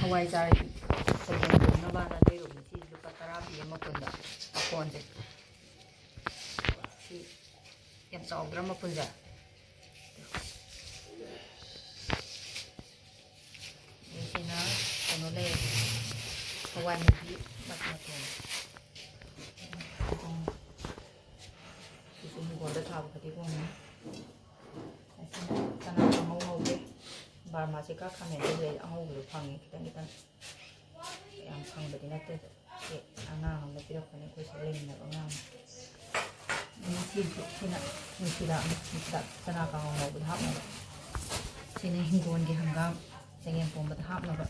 ꯍꯋꯥꯏꯖꯥꯔ ꯆꯒꯦꯝ ꯊꯣꯡꯅꯕꯅ ꯂꯩꯔꯨꯕꯅꯤ ꯁꯤ ꯂꯨꯄꯥ 10 ꯄꯤ ꯃꯄꯨꯟꯗ ꯃꯄꯣꯟꯁꯦ ꯁꯤ ꯌꯥꯝ ꯆꯥꯎꯗ꯭ꯔꯥ ꯃꯄꯨꯟꯁꯦ ꯁꯤꯅ ꯀꯩꯅꯣ ꯂꯩ hawai mugi matoon ꯁꯤꯁꯨ ꯍꯤꯡꯒꯣꯜꯗ ꯊꯥꯕ ꯐꯗꯤꯒꯣꯝꯅꯤ ꯑꯁꯤꯅ ꯆꯅꯥ ꯀꯥꯡꯍꯧ ꯉꯧꯒꯦ ꯕꯔꯃꯥꯁꯤꯀꯥ ꯈꯥꯃꯦꯟꯗ ꯂꯩ ꯑꯉꯧꯕꯗꯣ ꯐꯪꯉꯦ ꯈꯤꯇꯪ ꯈꯤꯇꯪ ꯌꯥꯝ ꯐꯪꯕꯗꯤ ꯅꯠꯇꯦ ꯑꯉꯥꯡ ꯑꯃꯅ ꯄꯤꯔꯛꯄꯅꯦ ꯑꯩꯈꯣꯏ ꯁꯤꯗ ꯂꯩꯃꯤꯟꯅꯕ ꯑꯉꯥꯡ ꯁꯤꯅ ꯅꯨꯡꯁꯤꯗꯥꯛ ꯆꯅꯥ ꯀꯥꯡꯍꯧ ꯉꯧꯕꯗ ꯍꯥꯞꯅꯕ ꯁꯤꯅ ꯍꯤꯡꯒꯣꯜꯒꯤ ꯍꯪꯒꯥꯝ ꯆꯒꯦꯝ ꯄꯣꯝꯕꯗ ꯍꯥꯞꯅꯕ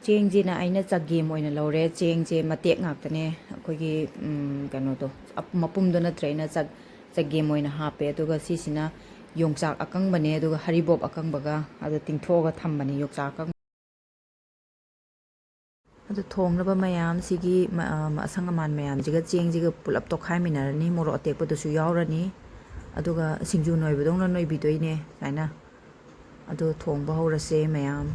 ꯆꯦꯡꯁꯤꯅ ꯑꯩꯅ ꯆꯒꯦꯝ ꯑꯣꯏꯅ ꯂꯧꯔꯦ ꯆꯦꯡꯁꯦ ꯃꯇꯦꯛ ꯉꯥꯛꯇꯅꯦ ꯑꯩꯈꯣꯏꯒꯤ ꯀꯩꯅꯣꯗꯣ ꯃꯄꯨꯝꯗꯣ ꯅꯠꯇ꯭ꯔꯦ ꯑꯩꯅ ꯆꯒꯦꯝ ꯑꯣꯏꯅ ꯍꯥꯞꯄꯦ ꯑꯗꯨꯒ ꯁꯤꯁꯤꯅ ꯌꯣꯡꯆꯥꯛ ꯑꯀꯪꯕꯅꯦ ꯑꯗꯨꯒ ꯍꯔꯤꯕꯣꯞ ꯑꯀꯪꯕꯒ ꯑꯗꯨ ꯇꯤꯡꯊꯣꯛꯑꯒ ꯊꯝꯕꯅꯦ ꯌꯣꯡꯆꯥꯛ ꯑꯀꯪꯕ ꯑꯗꯨ ꯊꯣꯡꯅꯕ ꯃꯌꯥꯝꯁꯤꯒꯤ ꯑꯁꯪ ꯑꯃꯥꯟ ꯃꯌꯥꯝꯁꯤꯒ ꯆꯦꯡꯁꯤꯒ ꯄꯨꯂꯞ ꯇꯣꯠꯈꯥꯏꯃꯤꯟꯅꯔꯅꯤ ꯃꯣꯔꯣꯛ ꯑꯇꯦꯛꯄꯗꯨꯁꯨ ꯌꯥꯎꯔꯅꯤ ꯑꯗꯨꯒ ꯁꯤꯡꯖꯨ ꯅꯣꯏꯕꯗꯧꯅ ꯅꯣꯏꯕꯤꯗꯣꯏꯅꯦ ꯁꯨꯃꯥꯏꯅ ꯑꯗꯨ ꯊꯣꯡꯕ ꯍꯧꯔꯁꯦ ꯃꯌꯥꯝ